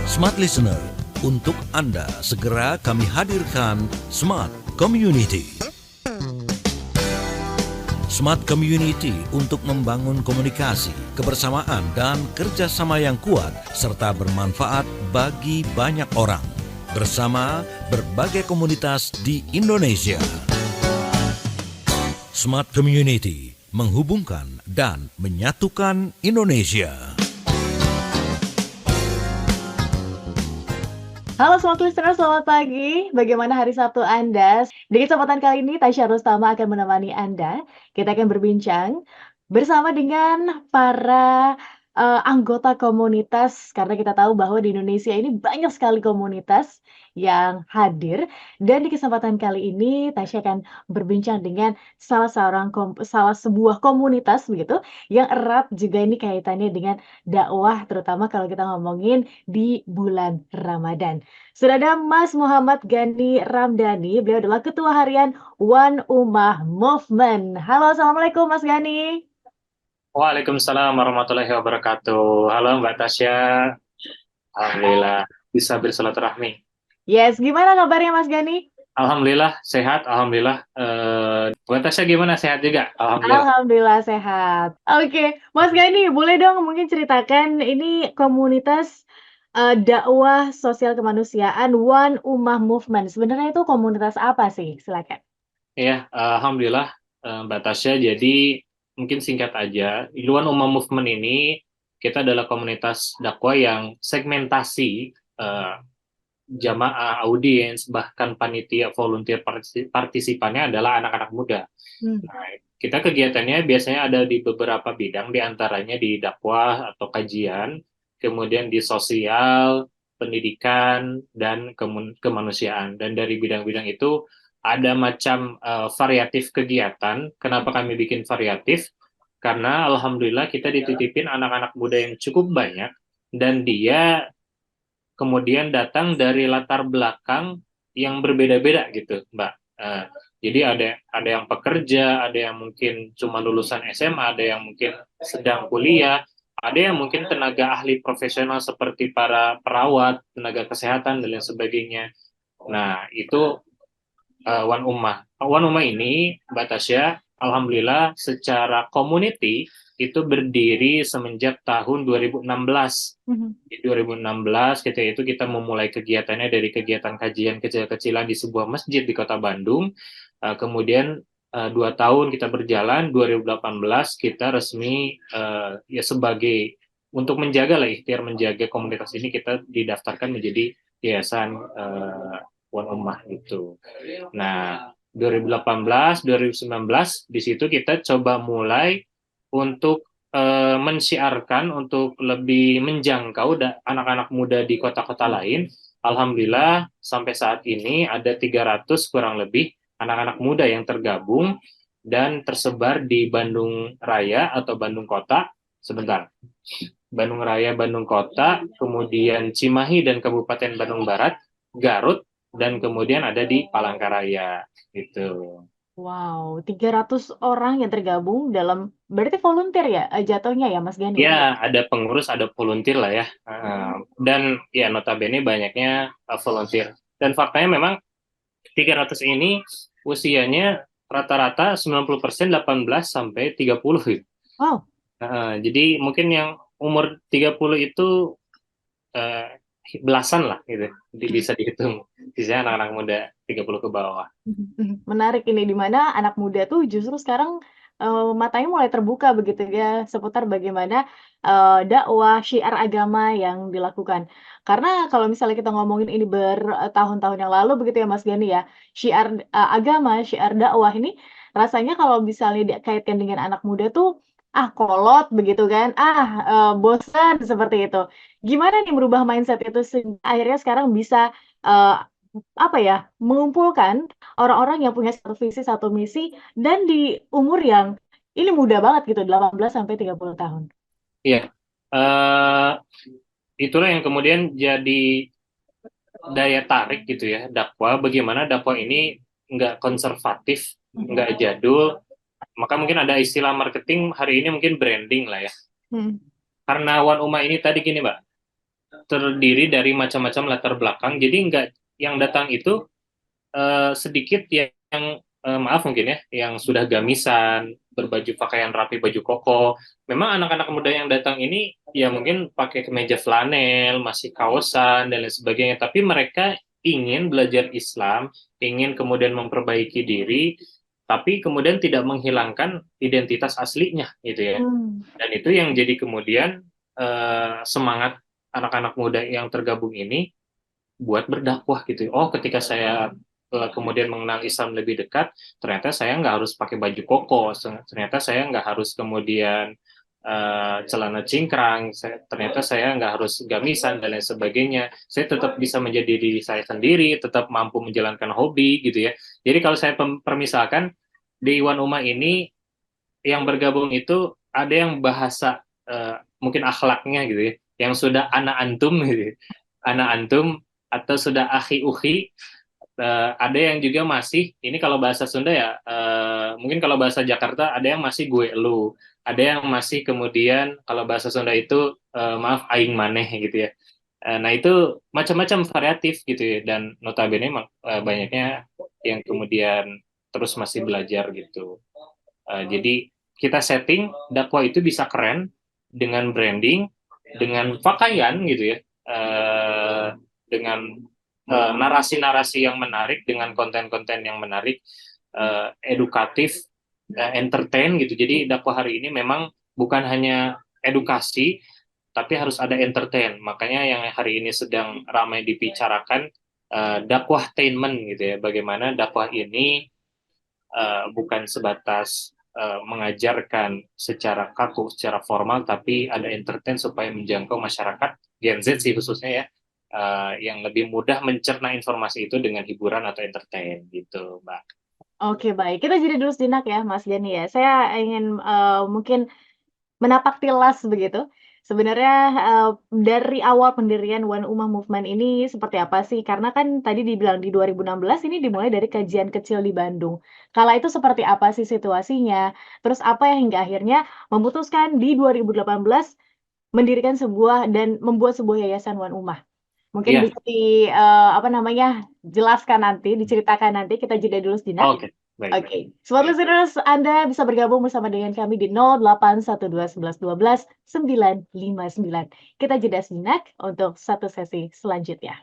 Smart Listener, untuk Anda segera kami hadirkan Smart Community. Smart Community untuk membangun komunikasi, kebersamaan, dan kerjasama yang kuat serta bermanfaat bagi banyak orang bersama berbagai komunitas di Indonesia. Smart Community menghubungkan dan menyatukan Indonesia. Halo Smart Listener, selamat pagi. Bagaimana hari Sabtu Anda? Di kesempatan kali ini, Tasya Rustama akan menemani Anda. Kita akan berbincang bersama dengan para anggota komunitas, karena kita tahu bahwa di Indonesia ini banyak sekali komunitas yang hadir. Dan di kesempatan kali ini, Tasya akan berbincang dengan salah sebuah komunitas begitu, yang erat juga ini kaitannya dengan dakwah, terutama kalau kita ngomongin di bulan Ramadan. Sudah ada Mas Muhammad Gani Ramdhani, beliau adalah Ketua Harian One Ummah Movement. Halo, Assalamualaikum Mas Gani. Waalaikumsalam warahmatullahi wabarakatuh. Halo Mbak Tasya, alhamdulillah bisa bersilaturahmi. Yes, gimana kabarnya Mas Gani? Alhamdulillah sehat, alhamdulillah. Mbak Tasya gimana, sehat juga? Alhamdulillah. Alhamdulillah sehat. Oke, Mas Gani, boleh dong mungkin ceritakan ini komunitas dakwah sosial kemanusiaan One Ummah Movement. Sebenarnya itu komunitas apa sih? Silakan. Ya, alhamdulillah Mbak Tasya. Jadi mungkin singkat aja, Iluan Ummah Movement ini kita adalah komunitas dakwah yang segmentasi jamaah, audiens, bahkan panitia, volunteer partisipannya adalah anak-anak muda. Nah, kita kegiatannya biasanya ada di beberapa bidang, diantaranya di dakwah atau kajian, kemudian di sosial, pendidikan, dan kemanusiaan. Dan dari bidang-bidang itu ada macam variatif kegiatan. Kenapa kami bikin variatif? Karena alhamdulillah kita dititipin anak-anak muda yang cukup banyak, dan dia kemudian datang dari latar belakang yang berbeda-beda gitu, Mbak. Jadi ada yang pekerja, ada yang mungkin cuma lulusan SMA, ada yang mungkin sedang kuliah, ada yang mungkin tenaga ahli profesional seperti para perawat, tenaga kesehatan, dan lain sebagainya. Nah, itu One Ummah. One Ummah ini, Mbak Tasya, alhamdulillah secara community itu berdiri semenjak tahun 2016. Di 2016 ketika itu kita memulai kegiatannya dari kegiatan kajian kecil-kecilan di sebuah masjid di Kota Bandung. Kemudian 2 tahun kita berjalan, 2018 kita resmi ya sebagai untuk menjaga lah, ikhtiar menjaga komunitas ini, kita didaftarkan menjadi yayasan One Ummah gitu. Nah, 2018, 2019 di situ kita coba mulai untuk mensiarkan, untuk lebih menjangkau anak-anak muda di kota-kota lain. Alhamdulillah sampai saat ini ada 300 kurang lebih anak-anak muda yang tergabung dan tersebar di Bandung Raya atau Bandung Kota. Sebentar. Bandung Raya, Bandung Kota, kemudian Cimahi dan Kabupaten Bandung Barat, Garut, dan kemudian ada di Palangkaraya gitu. Wow, 300 orang yang tergabung dalam, berarti volunteer ya jatuhnya ya Mas Gani? Ya, ada pengurus, ada volunteer lah ya. Dan ya notabene banyaknya volunteer. Dan faktanya memang 300 ini usianya rata-rata 90% 18 sampai 30 gitu. Wow. Jadi mungkin yang umur 30 itu belasan lah gitu. Jadi bisa dihitung. Sisanya anak-anak muda 30 ke bawah. Menarik ini, di mana anak muda tuh justru sekarang matanya mulai terbuka begitu ya seputar bagaimana dakwah syiar agama yang dilakukan. Karena kalau misalnya kita ngomongin ini bertahun-tahun yang lalu begitu ya Mas Gani ya, syiar agama, syiar dakwah ini rasanya kalau misalnya dikaitkan dengan anak muda tuh kolot begitu kan, bosan seperti itu. Gimana nih merubah mindset itu akhirnya sekarang bisa mengumpulkan orang-orang yang punya satu visi, satu misi, dan di umur yang ini muda banget gitu, 18 sampai 30 tahun. Iya, itulah yang kemudian jadi daya tarik gitu ya, dakwah. Bagaimana dakwah ini nggak konservatif, nggak jadul. Maka mungkin ada istilah marketing hari ini mungkin branding lah ya. karena Wan Uma ini tadi gini Mbak, terdiri dari macam-macam latar belakang, jadi nggak yang datang itu sedikit yang maaf mungkin ya, yang sudah gamisan, berbaju pakaian rapi, baju koko. Memang anak-anak muda yang datang ini ya mungkin pakai kemeja flanel, masih kaosan dan lain sebagainya, tapi mereka ingin belajar Islam, ingin kemudian memperbaiki diri, tapi kemudian tidak menghilangkan identitas aslinya gitu ya. Dan itu yang jadi kemudian semangat anak-anak muda yang tergabung ini buat berdakwah gitu. Oh, ketika saya kemudian mengenal Islam lebih dekat, ternyata saya nggak harus pakai baju koko, ternyata saya nggak harus kemudian celana cingkrang, ternyata saya nggak harus gamisan dan lain sebagainya. Saya tetap bisa menjadi diri saya sendiri, tetap mampu menjalankan hobi gitu ya. Jadi kalau saya permisalkan di Iwan Uma ini yang bergabung itu ada yang bahasa mungkin akhlaknya gitu ya, yang sudah anak antum gitu, anak antum atau sudah akhi ukhi. Ada yang juga masih, ini kalau bahasa Sunda ya, mungkin kalau bahasa Jakarta ada yang masih gue elu, ada yang masih kemudian kalau bahasa Sunda itu maaf aing maneh gitu ya. Nah itu macam-macam variatif gitu ya, dan notabene banyaknya yang kemudian terus masih belajar gitu. Jadi kita setting dakwah itu bisa keren dengan branding, dengan pakaian gitu ya, dengan narasi-narasi yang menarik, dengan konten-konten yang menarik, edukatif, entertain gitu. Jadi dakwah hari ini memang bukan hanya edukasi, tapi harus ada entertain. Makanya yang hari ini sedang ramai dibicarakan dakwahtainment gitu ya. Bagaimana dakwah ini bukan sebatas mengajarkan secara kaku, secara formal, tapi ada entertain supaya menjangkau masyarakat Gen Z sih khususnya ya. Yang lebih mudah mencerna informasi itu dengan hiburan atau entertain gitu, Mbak. Oke, baik. Kita jeda dulu sejenak ya, Mas Gani ya. Saya ingin mungkin menapak tilas begitu. Sebenarnya dari awal pendirian One Ummah Movement ini seperti apa sih? Karena kan tadi dibilang di 2016 ini dimulai dari kajian kecil di Bandung. Kala itu seperti apa sih situasinya? Terus apa yang hingga akhirnya memutuskan di 2018 mendirikan sebuah dan membuat sebuah yayasan One Ummah? Mungkin Iya. bisa jelaskan nanti, diceritakan nanti, kita jeda dulu sejenak. Oke, baik. Oke. Smart listeners, Anda bisa bergabung bersama dengan kami di 0812 11 12 959. Kita jeda sejenak untuk satu sesi selanjutnya.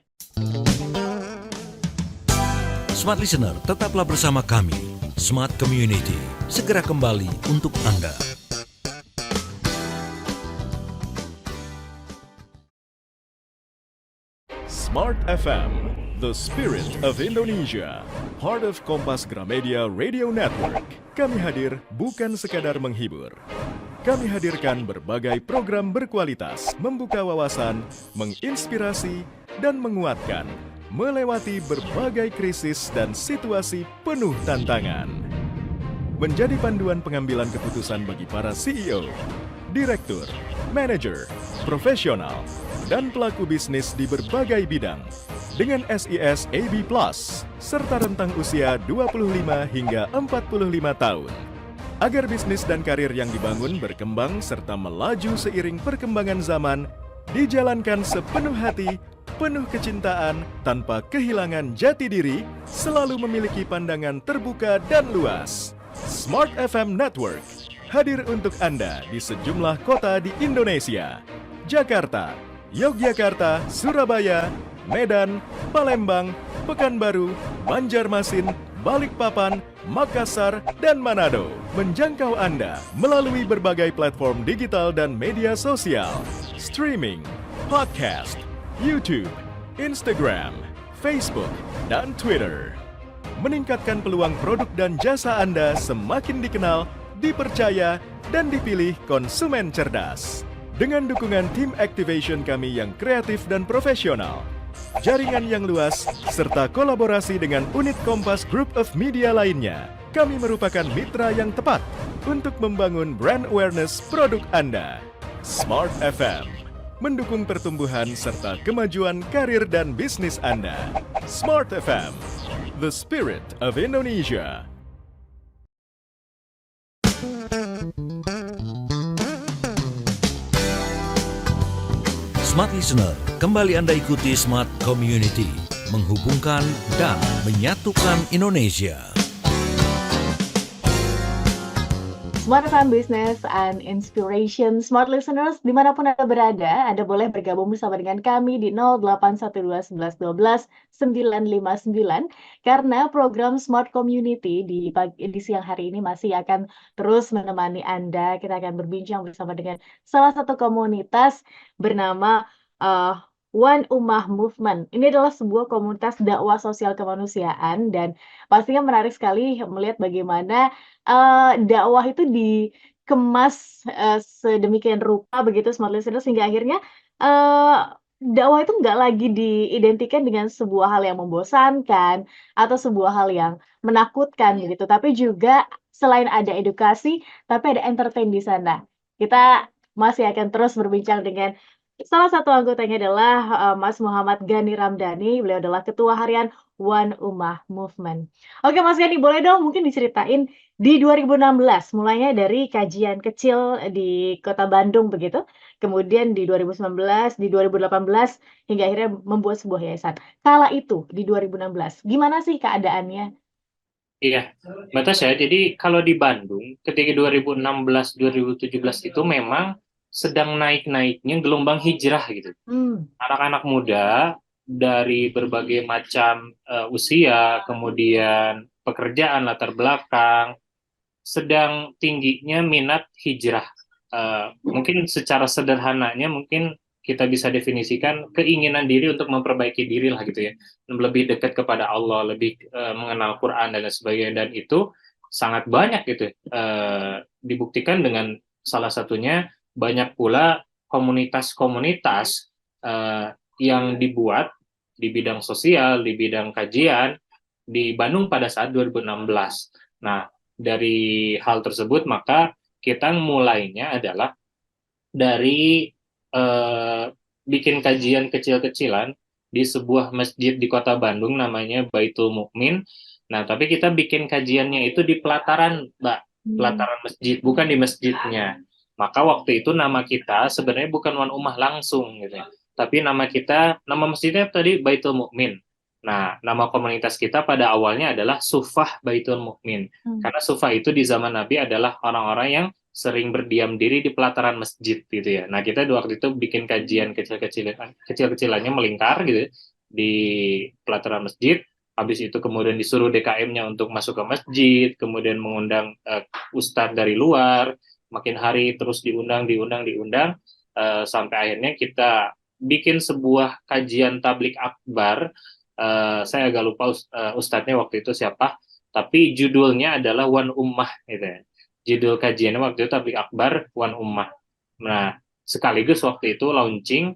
Smart Listener, tetaplah bersama kami. Smart Community, segera kembali untuk Anda. Smart FM, the spirit of Indonesia, part of Kompas Gramedia Radio Network. Kami hadir bukan sekadar menghibur. Kami hadirkan berbagai program berkualitas, membuka wawasan, menginspirasi, dan menguatkan, melewati berbagai krisis dan situasi penuh tantangan. Menjadi panduan pengambilan keputusan bagi para CEO, direktur, manajer, profesional, dan pelaku bisnis di berbagai bidang dengan SIS AB+, serta rentang usia 25 hingga 45 tahun. Agar bisnis dan karir yang dibangun berkembang serta melaju seiring perkembangan zaman, dijalankan sepenuh hati, penuh kecintaan, tanpa kehilangan jati diri, selalu memiliki pandangan terbuka dan luas. Smart FM Network hadir untuk Anda di sejumlah kota di Indonesia. Jakarta, Yogyakarta, Surabaya, Medan, Palembang, Pekanbaru, Banjarmasin, Balikpapan, Makassar, dan Manado. Menjangkau Anda melalui berbagai platform digital dan media sosial, streaming, podcast, YouTube, Instagram, Facebook, dan Twitter. Meningkatkan peluang produk dan jasa Anda semakin dikenal, dipercaya, dan dipilih konsumen cerdas. Dengan dukungan tim activation kami yang kreatif dan profesional, jaringan yang luas, serta kolaborasi dengan unit Kompas Group of Media lainnya, kami merupakan mitra yang tepat untuk membangun brand awareness produk Anda. Smart FM, mendukung pertumbuhan serta kemajuan karir dan bisnis Anda. Smart FM, the spirit of Indonesia. Smart Listener, kembali Anda ikuti Smart Community, menghubungkan dan menyatukan Indonesia. Smart FM Business and Inspiration, Smart Listeners, dimanapun Anda berada, Anda boleh bergabung bersama dengan kami di 0812 11 12 959, karena program Smart Community di siang hari ini masih akan terus menemani Anda. Kita akan berbincang bersama dengan salah satu komunitas bernama One Ummah Movement. Ini adalah sebuah komunitas dakwah sosial kemanusiaan dan pastinya menarik sekali melihat bagaimana dakwah itu dikemas, sedemikian rupa begitu Smart Listeners, sehingga akhirnya, eee, dakwah itu nggak lagi diidentikan dengan sebuah hal yang membosankan atau sebuah hal yang menakutkan begitu, tapi juga selain ada edukasi, tapi ada entertain di sana. Kita masih akan terus berbincang dengan salah satu anggotanya adalah, Mas Muhammad Ghani Ramdhani, beliau adalah Ketua Harian One Ummah Movement. Oke Mas Ghani, boleh dong mungkin diceritain di 2016, mulainya dari kajian kecil di Kota Bandung begitu, kemudian di 2019, di 2018, hingga akhirnya membuat sebuah yayasan. Kala itu di 2016, gimana sih keadaannya? Iya, batas ya. Jadi kalau di Bandung ketika 2016 2017 itu memang sedang naik-naiknya gelombang hijrah gitu. Anak-anak muda dari berbagai macam usia, kemudian pekerjaan, latar belakang, sedang tingginya minat hijrah. Mungkin secara sederhananya mungkin kita bisa definisikan keinginan diri untuk memperbaiki diri lah gitu ya, lebih dekat kepada Allah, lebih mengenal Quran dan lain sebagainya, dan itu sangat banyak gitu. Dibuktikan dengan salah satunya banyak pula komunitas-komunitas yang dibuat di bidang sosial, di bidang kajian di Bandung pada saat 2016. Nah, dari hal tersebut maka kita mulainya adalah dari bikin kajian kecil-kecilan di sebuah masjid di kota Bandung namanya Baitul Mukmin. Nah, tapi kita bikin kajiannya itu di pelataran, Mbak, pelataran masjid, bukan di masjidnya. Maka waktu itu nama kita sebenarnya bukan One Ummah langsung gitu ya. Tapi nama masjidnya tadi Baitul Mukmin. Nah, nama komunitas kita pada awalnya adalah Sufah Baitul Mukmin. Karena Sufah itu di zaman Nabi adalah orang-orang yang sering berdiam diri di pelataran masjid gitu ya. Nah, kita waktu itu bikin kajian kecil-kecilannya melingkar gitu di pelataran masjid. Habis itu kemudian disuruh DKM-nya untuk masuk ke masjid, kemudian mengundang ustadz dari luar, makin hari terus diundang, sampai akhirnya kita bikin sebuah kajian tablik akbar. Saya agak lupa ustadznya waktu itu siapa, tapi judulnya adalah One Ummah gitu ya. Judul kajiannya waktu itu tablik akbar One Ummah. Nah, sekaligus waktu itu launching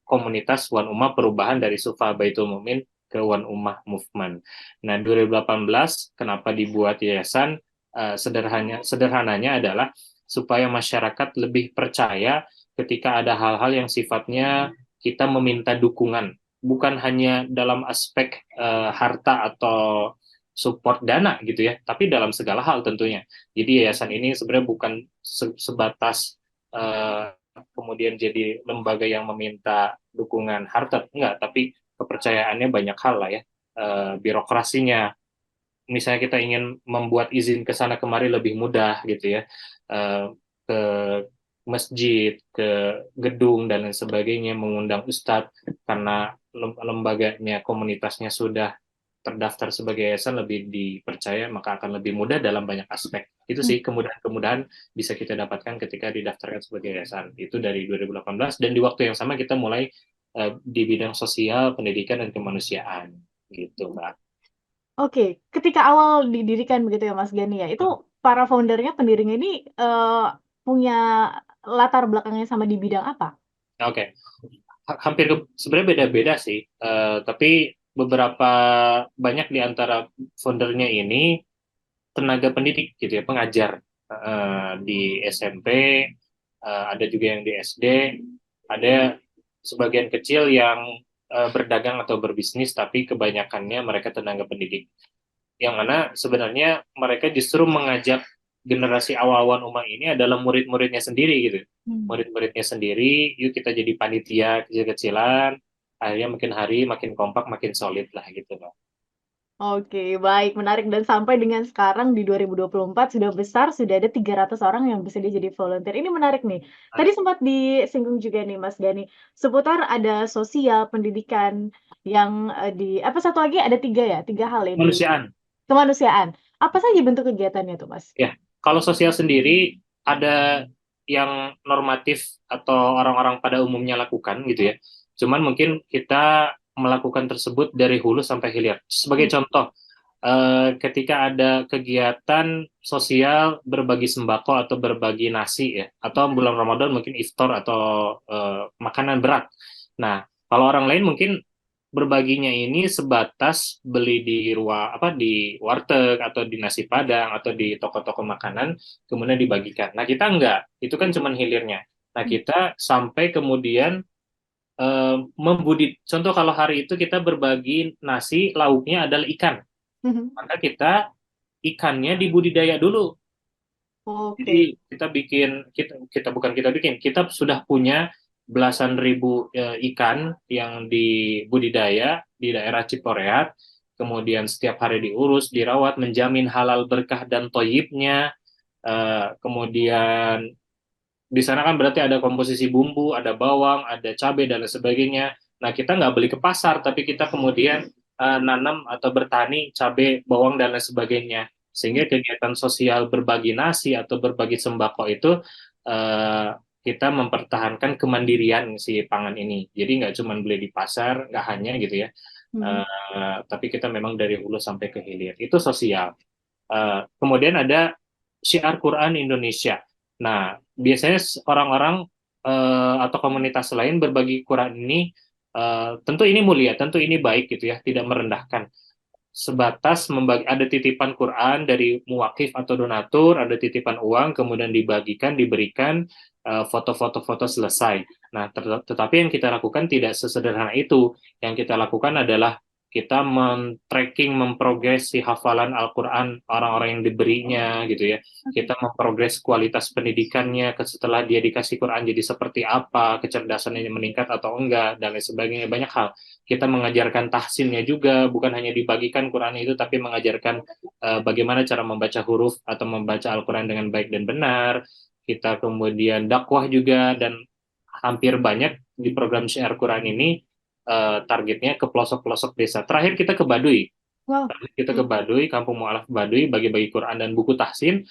komunitas One Ummah, perubahan dari Sufah Baitul Mukmin ke One Ummah Movement. Nah, 2018 kenapa dibuat yayasan? Sederhananya adalah supaya masyarakat lebih percaya ketika ada hal-hal yang sifatnya kita meminta dukungan, bukan hanya dalam aspek harta atau support dana gitu ya, tapi dalam segala hal tentunya. Jadi yayasan ini sebenarnya bukan sebatas kemudian jadi lembaga yang meminta dukungan harta, enggak, tapi kepercayaannya banyak hal lah ya. Birokrasinya, misalnya kita ingin membuat izin ke sana kemari lebih mudah gitu ya, ke masjid, ke gedung dan lain sebagainya, mengundang ustadz karena lembaganya, komunitasnya sudah terdaftar sebagai yayasan, lebih dipercaya, maka akan lebih mudah dalam banyak aspek. Itu sih kemudahan-kemudahan bisa kita dapatkan ketika didaftarkan sebagai yayasan. Itu dari 2018, dan di waktu yang sama kita mulai di bidang sosial, pendidikan, dan kemanusiaan gitu, Mbak. Oke, ketika awal didirikan begitu ya Mas Ghani ya, itu para foundernya, pendirinya ini punya latar belakangnya sama di bidang apa? Oke. Hampir sebenarnya beda-beda sih, tapi beberapa banyak di antara foundernya ini tenaga pendidik gitu ya, pengajar di SMP, ada juga yang di SD, ada sebagian kecil yang berdagang atau berbisnis, tapi kebanyakannya mereka tenaga pendidik. Yang mana sebenarnya mereka justru mengajak generasi awal-awal Uma ini adalah murid-muridnya sendiri gitu. Hmm. Murid-muridnya sendiri, yuk kita jadi panitia kecil-kecilan, akhirnya makin hari makin kompak, makin solid lah gitu loh. Oke, baik, menarik dan sampai dengan sekarang di 2024 sudah besar, sudah ada 300 orang yang bersedia jadi volunteer. Ini menarik nih. Tadi sempat disinggung juga nih Mas Gani, seputar ada sosial, pendidikan yang, apa satu lagi ada 3 ya? 3 hal ya di Kemanusiaan. kemanusiaan. Apa saja bentuk kegiatannya tuh, Mas? Ya, kalau sosial sendiri ada yang normatif atau orang-orang pada umumnya lakukan gitu ya. Cuman mungkin kita melakukan tersebut dari hulu sampai hilir. Sebagai Mmm, contoh, ketika ada kegiatan sosial berbagi sembako atau berbagi nasi ya, atau bulan Ramadan mungkin iftar atau makanan berat. Nah, kalau orang lain mungkin berbaginya ini sebatas beli di warteg atau di nasi padang atau di toko-toko makanan kemudian dibagikan. Nah, kita enggak, itu kan cuma hilirnya. Nah, mhm, kita sampai kemudian contoh kalau hari itu kita berbagi nasi, lauknya adalah ikan, mhm. maka kita ikannya dibudidaya dulu. Oke. Jadi kita sudah punya belasan ribu ikan yang dibudidaya di daerah Ciporeat, kemudian setiap hari diurus, dirawat, menjamin halal berkah dan toyibnya. Kemudian di sana kan berarti ada komposisi bumbu, ada bawang, ada cabai dan lain sebagainya. Nah, kita nggak beli ke pasar, tapi kita kemudian nanam atau bertani cabai, bawang dan lain sebagainya. Sehingga kegiatan sosial berbagi nasi atau berbagi sembako itu eh, kita mempertahankan kemandirian si pangan ini. Jadi nggak cuma beli di pasar, nggak hanya gitu ya. Mhm. Tapi kita memang dari hulu sampai ke hilir. Itu sosial. Kemudian ada syiar Quran Indonesia. Nah, biasanya orang-orang atau komunitas lain berbagi Quran ini, tentu ini mulia, tentu ini baik gitu ya, tidak merendahkan. Sebatas membagi, ada titipan Quran dari muwakif atau donatur, ada titipan uang, kemudian dibagikan, diberikan foto-foto-foto selesai. Nah, tetapi yang kita lakukan tidak sesederhana itu. Yang kita lakukan adalah kita men-tracking, memprogres si hafalan Al-Quran orang-orang yang diberinya gitu ya. Kita memprogres kualitas pendidikannya setelah dia dikasih Quran jadi seperti apa, kecerdasannya meningkat atau enggak, dan lain sebagainya. Banyak hal. Kita mengajarkan tahsinnya juga, bukan hanya dibagikan Quran itu, tapi mengajarkan bagaimana cara membaca huruf atau membaca Al-Quran dengan baik dan benar. Kita kemudian dakwah juga, dan hampir banyak di program Syiar Quran ini targetnya ke pelosok-pelosok desa. Terakhir kita ke Baduy. Wow. Kita ke Mhm. Baduy, Kampung Mu'alaf Baduy, bagi-bagi Quran dan buku tahsin.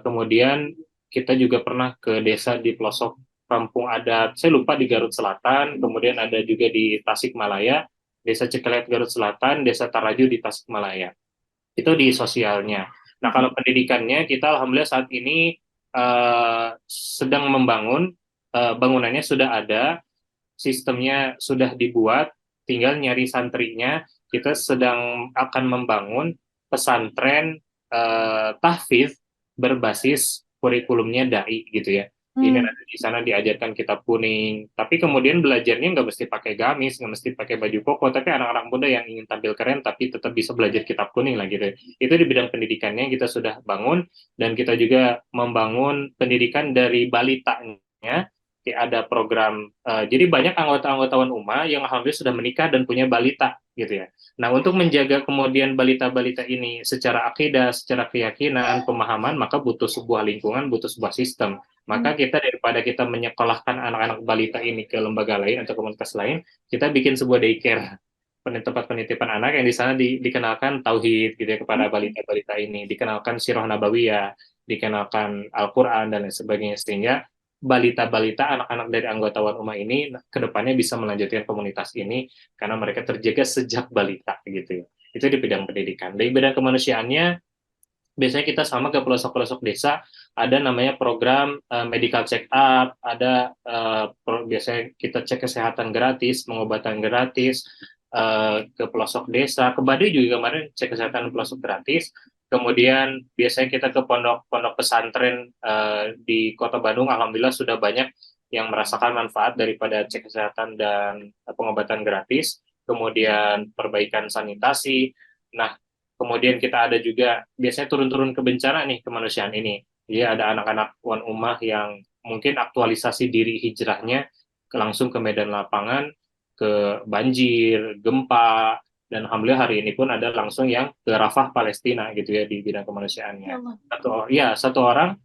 Kemudian kita juga pernah ke desa di pelosok kampung adat, saya lupa di Garut Selatan, kemudian ada juga di Tasikmalaya, desa Cekeleet Garut Selatan, desa Taraju di Tasikmalaya. Itu di sosialnya. Nah, Mhm. kalau pendidikannya, kita alhamdulillah saat ini sedang membangun, bangunannya sudah ada, sistemnya sudah dibuat, tinggal nyari santrinya. Kita sedang akan membangun pesantren tahfidz berbasis kurikulumnya dai gitu ya. Ini Mmm. nanti di sana diajarkan kitab kuning, tapi kemudian belajarnya nggak mesti pakai gamis, nggak mesti pakai baju koko, tapi anak-anak muda yang ingin tampil keren tapi tetap bisa belajar kitab kuning lah gitu. Itu di bidang pendidikannya kita sudah bangun, dan kita juga membangun pendidikan dari balitanya. Ada program, jadi banyak anggota-anggotawan UMA yang alhamdulillah sudah menikah dan punya balita gitu ya. Nah, untuk menjaga kemudian balita-balita ini secara akidah, secara keyakinan, pemahaman, maka butuh sebuah lingkungan, butuh sebuah sistem. Mmm. Maka kita, daripada kita menyekolahkan anak-anak balita ini ke lembaga lain atau komunitas lain, kita bikin sebuah daycare, tempat penitipan anak yang di sana dikenalkan tauhid gitu ya kepada Mhm. balita-balita ini, dikenalkan sirah nabawiyah, dikenalkan Al-Quran dan lain sebagainya, sehingga balita-balita, anak-anak dari anggota Umma ini ke depannya bisa melanjutkan komunitas ini karena mereka terjaga sejak balita gitu ya. Itu di bidang pendidikan. Di bidang kemanusiaannya, biasanya kita sama ke pelosok-pelosok desa, ada namanya program medical check up, ada biasanya kita cek kesehatan gratis, pengobatan gratis ke pelosok desa. Ke Baduy juga kemarin cek kesehatan pelosok gratis. Kemudian biasanya kita ke pondok-pondok pesantren di Kota Bandung, alhamdulillah sudah banyak yang merasakan manfaat daripada cek kesehatan dan pengobatan gratis. Kemudian perbaikan sanitasi. Nah, Kemudian kita ada juga biasanya turun-turun ke bencana nih kemanusiaan ini. Jadi ada anak-anak Wan Ummah yang mungkin aktualisasi diri hijrahnya langsung ke medan lapangan, ke banjir, gempa, dan alhamdulillah hari ini pun ada langsung yang ke Rafah Palestina gitu ya di bidang kemanusiaannya. Satu orang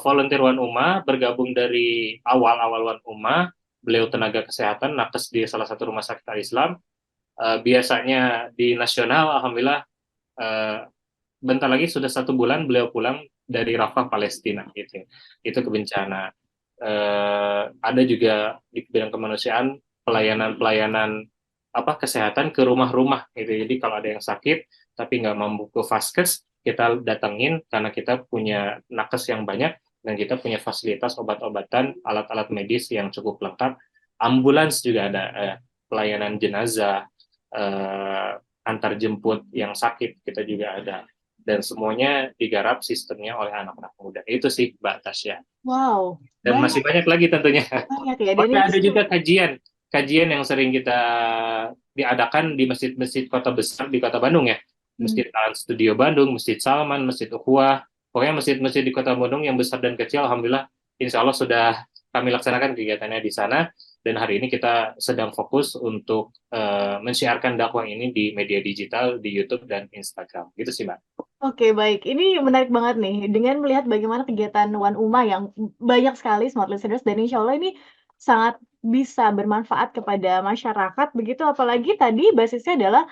volunteer Wan Ummah bergabung dari awal Wan Ummah, beliau tenaga kesehatan nakes di salah satu rumah sakit Al-Islam. Biasanya di nasional alhamdulillah bentar lagi sudah 1 bulan beliau pulang dari Rafah Palestina gitu. Itu ke bencana. Ada juga di bidang kemanusiaan pelayanan kesehatan ke rumah-rumah gitu. Jadi kalau ada yang sakit tapi nggak mampu ke vaskes, kita datengin karena kita punya nakes yang banyak dan kita punya fasilitas obat-obatan, alat-alat medis yang cukup lengkap. Ambulans juga ada, pelayanan jenazah, antar jemput yang sakit kita juga ada. Dan semuanya digarap sistemnya oleh anak-anak muda. Itu sih Mbak Tasya. Wow. Dan masih banyak lagi tentunya. Banyak ya. Dan ada juga kajian yang sering kita diadakan di masjid-masjid kota besar di Kota Bandung ya. Masjid Trans Studio Bandung, Masjid Salman, Masjid Ukhuwah. Pokoknya masjid-masjid di Kota Bandung yang besar dan kecil, alhamdulillah, insya Allah sudah kami laksanakan kegiatannya di sana. Dan hari ini kita sedang fokus untuk mensiarkan dakwah ini di media digital, di YouTube dan Instagram. Gitu sih, Mbak. Oke, baik. Ini menarik banget nih. Dengan melihat bagaimana kegiatan Wan Ummah yang banyak sekali smart listeners, dan insya Allah ini sangat bisa bermanfaat kepada masyarakat, begitu. Apalagi tadi basisnya adalah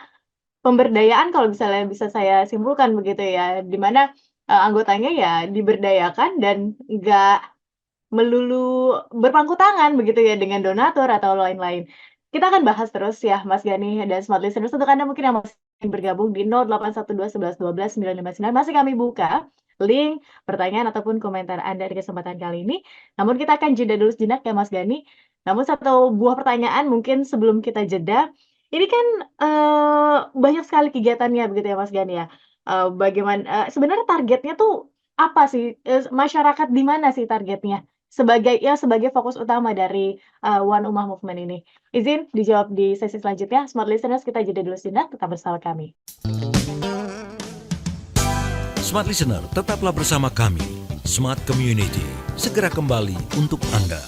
pemberdayaan, kalau misalnya bisa saya simpulkan begitu ya, di mana anggotanya ya diberdayakan dan nggak melulu berpangku tangan begitu ya dengan donatur atau lain-lain. Kita akan bahas terus ya Mas Gani dan smart listeners. Untuk Anda mungkin yang masih ingin bergabung di 0812 11 12 959 masih kami buka link, pertanyaan ataupun komentar Anda di kesempatan kali ini. Namun kita akan jeda dulu sejenak ya Mas Gani. Namun satu buah pertanyaan mungkin sebelum kita jeda. Ini kan banyak sekali kegiatannya begitu ya Mas Gani ya. Bagaimana sebenarnya targetnya tuh apa sih? Masyarakat di mana sih targetnya? Sebagai fokus utama dari Wan Ummah Movement ini. Izin dijawab di sesi selanjutnya. Smart listeners, kita jeda dulu sejenak, tetap bersama kami. Smart listener, tetaplah bersama kami. Smart Community segera kembali untuk Anda.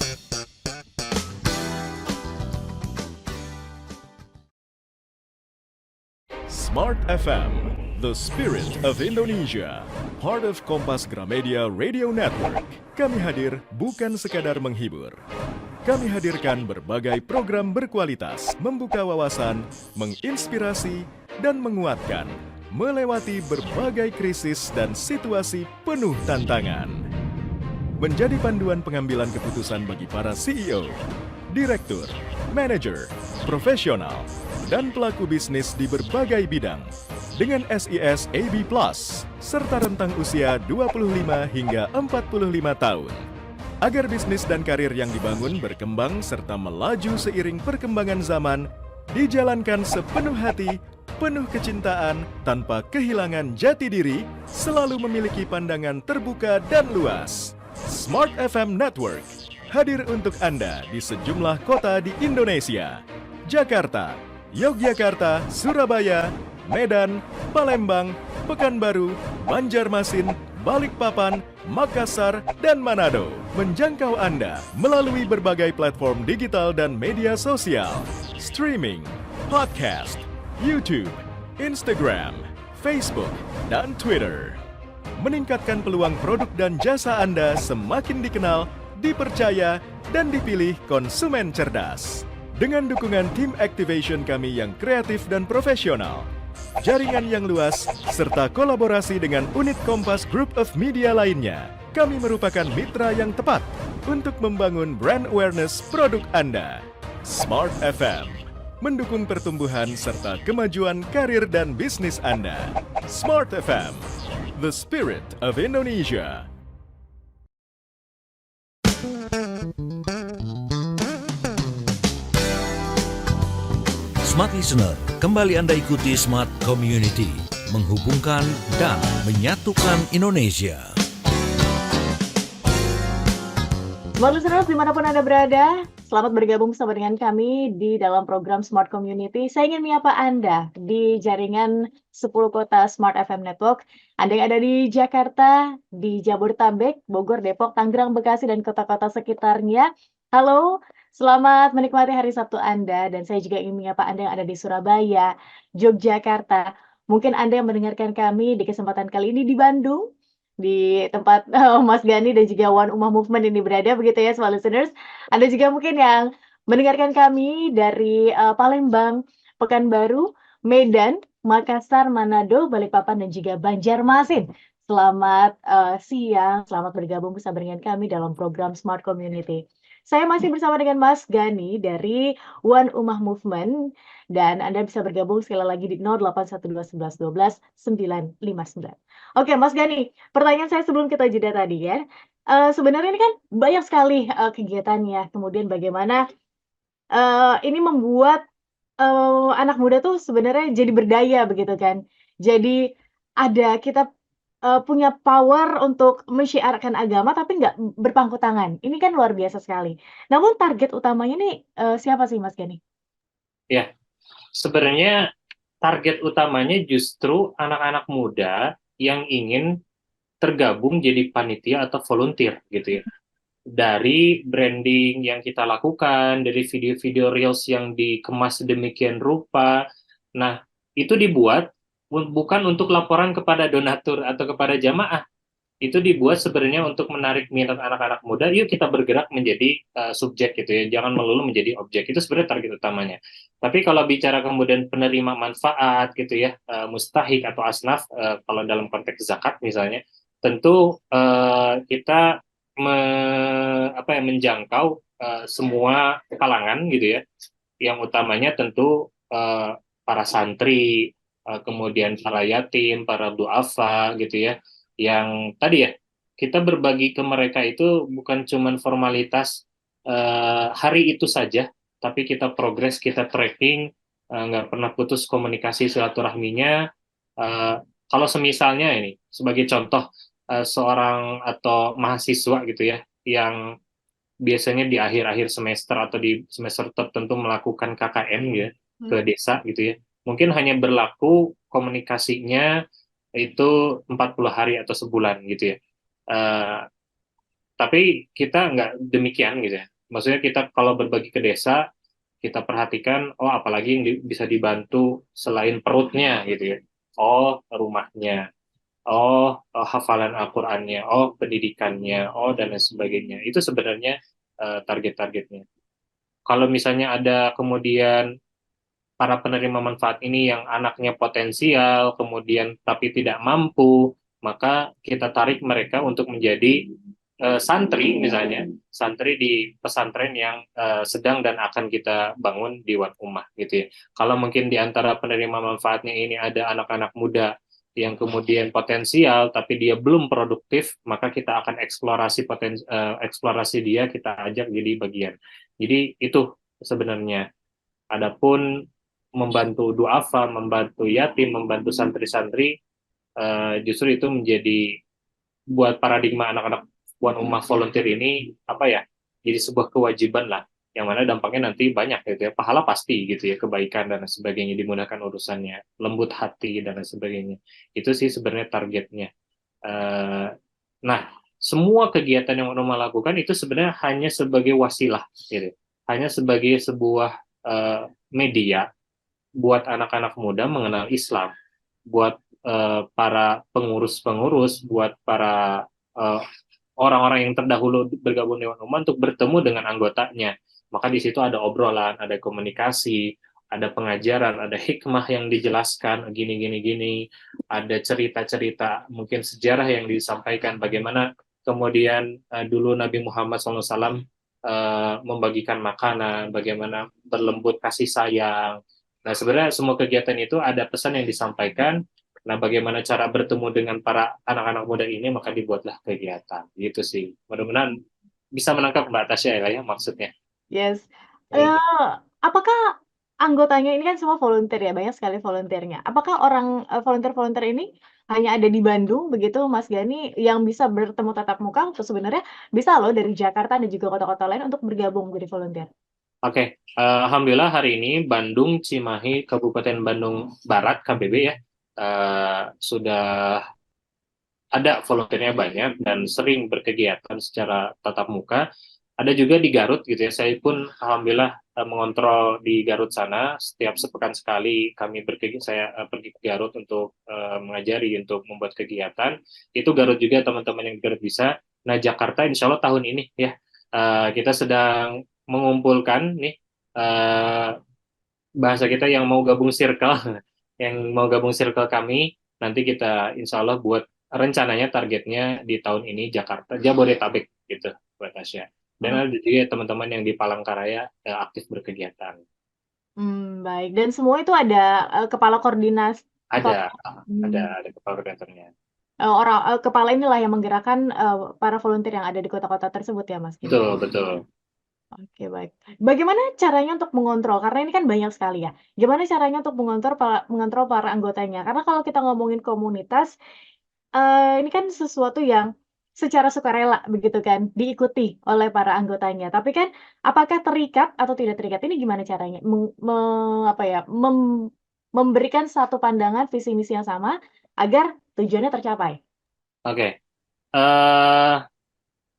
Smart FM, the spirit of Indonesia, part of Kompas Gramedia Radio Network. Kami hadir bukan sekadar menghibur. Kami hadirkan berbagai program berkualitas, membuka wawasan, menginspirasi, dan menguatkan, melewati berbagai krisis dan situasi penuh tantangan. Menjadi panduan pengambilan keputusan bagi para CEO, direktur, manajer, profesional, dan pelaku bisnis di berbagai bidang dengan SIS AB Plus serta rentang usia 25 hingga 45 tahun. Agar bisnis dan karir yang dibangun berkembang serta melaju seiring perkembangan zaman, dijalankan sepenuh hati, penuh kecintaan, tanpa kehilangan jati diri, selalu memiliki pandangan terbuka dan luas. Smart FM Network hadir untuk Anda di sejumlah kota di Indonesia. Jakarta, Yogyakarta, Surabaya, Medan, Palembang, Pekanbaru, Banjarmasin, Balikpapan, Makassar, dan Manado. Menjangkau Anda melalui berbagai platform digital dan media sosial, streaming, podcast, YouTube, Instagram, Facebook, dan Twitter. Meningkatkan peluang produk dan jasa Anda semakin dikenal, dipercaya, dan dipilih konsumen cerdas. Dengan dukungan tim activation kami yang kreatif dan profesional, jaringan yang luas, serta kolaborasi dengan unit Kompas Group of Media lainnya, kami merupakan mitra yang tepat untuk membangun brand awareness produk Anda. Smart FM, mendukung pertumbuhan serta kemajuan karir dan bisnis Anda. Smart FM, the spirit of Indonesia. Smart Listener, kembali Anda ikuti Smart Community, menghubungkan dan menyatukan Indonesia. Smart listeners dimanapun Anda berada, selamat bergabung bersama dengan kami di dalam program Smart Community. Saya ingin menyapa Anda di jaringan 10 kota Smart FM Network. Anda yang ada di Jakarta, di Jabodetabek, Bogor, Depok, Tangerang, Bekasi, dan kota-kota sekitarnya. Halo, selamat menikmati hari Sabtu Anda. Dan saya juga ingin menyapa Anda yang ada di Surabaya, Yogyakarta. Mungkin Anda yang mendengarkan kami di kesempatan kali ini di Bandung, di tempat, Mas Gani dan juga One Ummah Movement ini berada begitu ya smart listeners. Ada juga mungkin yang mendengarkan kami dari, Palembang, Pekanbaru, Medan, Makassar, Manado, Balikpapan, dan juga Banjarmasin. Selamat, siang, selamat bergabung bersama dengan kami dalam program Smart Community. Saya masih bersama dengan Mas Gani dari One Ummah Movement dan Anda bisa bergabung sekali lagi di 0812 11 12 959. Oke Mas Gani, pertanyaan saya sebelum kita jeda tadi ya, sebenarnya ini kan banyak sekali, kegiatannya, kemudian bagaimana, ini membuat, anak muda tuh sebenarnya jadi berdaya begitu kan. Jadi ada kita, punya power untuk mensyiarkan agama tapi nggak berpangku tangan, ini kan luar biasa sekali. Namun target utamanya nih, siapa sih Mas Gani? Ya, sebenarnya target utamanya justru anak-anak muda yang ingin tergabung jadi panitia atau volunteer gitu ya. Dari branding yang kita lakukan, dari video-video reels yang dikemas sedemikian rupa. Nah, itu dibuat bukan untuk laporan kepada donatur atau kepada jamaah. Itu dibuat sebenarnya untuk menarik minat anak-anak muda, yuk kita bergerak menjadi subjek gitu ya, jangan melulu menjadi objek. Itu sebenarnya target utamanya. Tapi kalau bicara kemudian penerima manfaat gitu ya, mustahik atau asnaf, kalau dalam konteks zakat misalnya, tentu kita menjangkau semua kalangan gitu ya. Yang utamanya tentu para santri, kemudian para yatim, para duafa gitu ya, yang tadi ya kita berbagi ke mereka itu bukan cuman formalitas hari itu saja, tapi kita progres, kita tracking, nggak pernah putus komunikasi silaturahminya. Kalau semisalnya ini sebagai contoh, seorang atau mahasiswa gitu ya yang biasanya di akhir-akhir semester atau di semester tertentu melakukan KKN ya ke desa gitu ya, mungkin hanya berlaku komunikasinya itu 40 hari atau sebulan gitu ya. Tapi kita nggak demikian gitu ya. Maksudnya kita kalau berbagi ke desa, kita perhatikan, oh apalagi yang bisa dibantu selain perutnya gitu ya. Oh rumahnya, oh hafalan Al-Qur'annya, oh pendidikannya, oh dan lain sebagainya. Itu sebenarnya target-targetnya. Kalau misalnya ada kemudian para penerima manfaat ini yang anaknya potensial, kemudian tapi tidak mampu, maka kita tarik mereka untuk menjadi santri misalnya, santri di pesantren yang sedang dan akan kita bangun di Wat Ummah gitu ya. Kalau mungkin di antara penerima manfaatnya ini ada anak-anak muda yang kemudian potensial tapi dia belum produktif, maka kita akan eksplorasi dia, kita ajak jadi bagian. Jadi itu sebenarnya. Adapun membantu duafa, membantu yatim, membantu santri-santri, justru itu menjadi buat paradigma anak-anak One Ummah volunteer ini apa ya? Jadi sebuah kewajiban lah, yang mana dampaknya nanti banyak gitu ya, pahala pasti gitu ya, kebaikan dan sebagainya, dimudahkan urusannya, lembut hati dan sebagainya. Itu sih sebenarnya targetnya. Nah, semua kegiatan yang One Ummah lakukan itu sebenarnya hanya sebagai wasilah, gitu, hanya sebagai sebuah media buat anak-anak muda mengenal Islam, buat para pengurus-pengurus, buat para orang-orang yang terdahulu bergabung Dewan Ummah untuk bertemu dengan anggotanya. Maka di situ ada obrolan, ada komunikasi, ada pengajaran, ada hikmah yang dijelaskan, gini, ada cerita-cerita, mungkin sejarah yang disampaikan, bagaimana kemudian dulu Nabi Muhammad SAW membagikan makanan, bagaimana berlembut kasih sayang. Nah, sebenarnya semua kegiatan itu ada pesan yang disampaikan. Nah, bagaimana cara bertemu dengan para anak-anak muda ini, maka dibuatlah kegiatan. Gitu sih. Mudah-mudahan bisa menangkap Mbak Tasya ya maksudnya. Yes. Gitu. Apakah anggotanya ini kan semua volunteer ya, banyak sekali volunteer-nya. Apakah volunteer-volunteer ini hanya ada di Bandung begitu, Mas Gani, yang bisa bertemu tatap muka atau sebenarnya bisa loh dari Jakarta dan juga kota-kota lain untuk bergabung menjadi volunteer? Oke, alhamdulillah hari ini Bandung, Cimahi, Kabupaten Bandung Barat (KBB) ya, sudah ada volunteernya banyak dan sering berkegiatan secara tatap muka. Ada juga di Garut gitu ya. Saya pun alhamdulillah mengontrol di Garut sana. Setiap sepekan sekali saya pergi ke Garut untuk mengajari, untuk membuat kegiatan. Itu Garut juga teman-teman yang di Garut bisa. Nah, Jakarta insya Allah tahun ini ya kita sedang mengumpulkan nih bahasa kita yang mau gabung circle, yang mau gabung circle kami. Nanti kita insya Allah buat rencananya targetnya di tahun ini Jakarta, Jabodetabek gitu buat Tasya. Dan Oh, ada juga teman-teman yang di Palangkaraya aktif berkegiatan. baik. Dan semua itu ada kepala koordinasi atau Ada, ada, hmm, ada kepala koordinatornya. kepala inilah yang menggerakkan para volunteer yang ada di kota-kota tersebut ya, Mas Gani? Betul, betul. Oke, baik. Bagaimana caranya untuk mengontrol? Karena ini kan banyak sekali ya. Gimana caranya untuk mengontrol para anggotanya? Karena kalau kita ngomongin komunitas, ini kan sesuatu yang secara sukarela begitu kan, diikuti oleh para anggotanya. Tapi kan apakah terikat atau tidak terikat? Ini gimana caranya? Apa ya, memberikan satu pandangan visi misi yang sama agar tujuannya tercapai. Oke. eh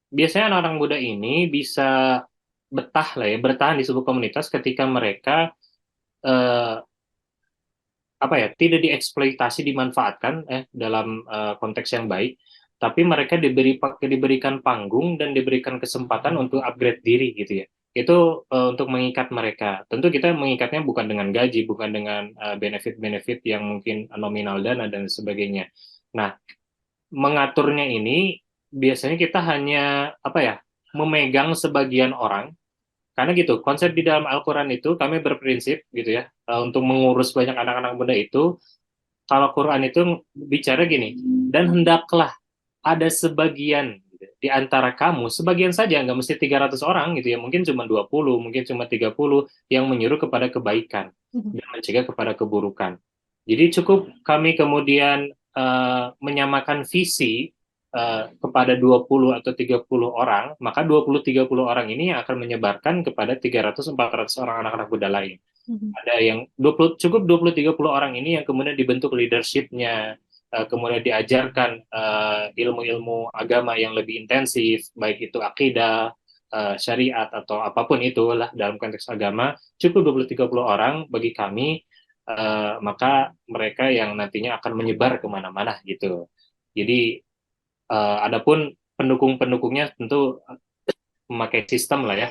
Biasanya anak-anak muda ini bisa betah lah ya, bertahan di sebuah komunitas ketika mereka eh, tidak dieksploitasi, dimanfaatkan dalam konteks yang baik, tapi mereka diberikan panggung dan diberikan kesempatan untuk upgrade diri gitu ya. Itu untuk mengikat mereka. Tentu kita mengikatnya bukan dengan gaji, bukan dengan benefit-benefit yang mungkin nominal dana dan sebagainya. Nah, mengaturnya ini biasanya kita hanya memegang sebagian orang, karena gitu, konsep di dalam Al-Quran itu kami berprinsip gitu ya, untuk mengurus banyak anak-anak muda itu, kalau Quran itu bicara gini, dan hendaklah ada sebagian gitu, di antara kamu, sebagian saja, nggak mesti 300 orang gitu ya, mungkin cuma 20, mungkin cuma 30, yang menyuruh kepada kebaikan dan mencegah kepada keburukan. Jadi cukup kami kemudian menyamakan visi kepada 20 atau 30 orang, maka 20-30 orang ini yang akan menyebarkan kepada 300-400 orang anak-anak muda lain. Ada yang 20-30 orang ini yang kemudian dibentuk leadership-nya, kemudian diajarkan ilmu-ilmu agama yang lebih intensif, baik itu akidah, syariat, atau apapun itulah dalam konteks agama, cukup 20-30 orang bagi kami, maka mereka yang nantinya akan menyebar kemana-mana gitu. Jadi adapun pendukung-pendukungnya tentu memakai sistem lah ya,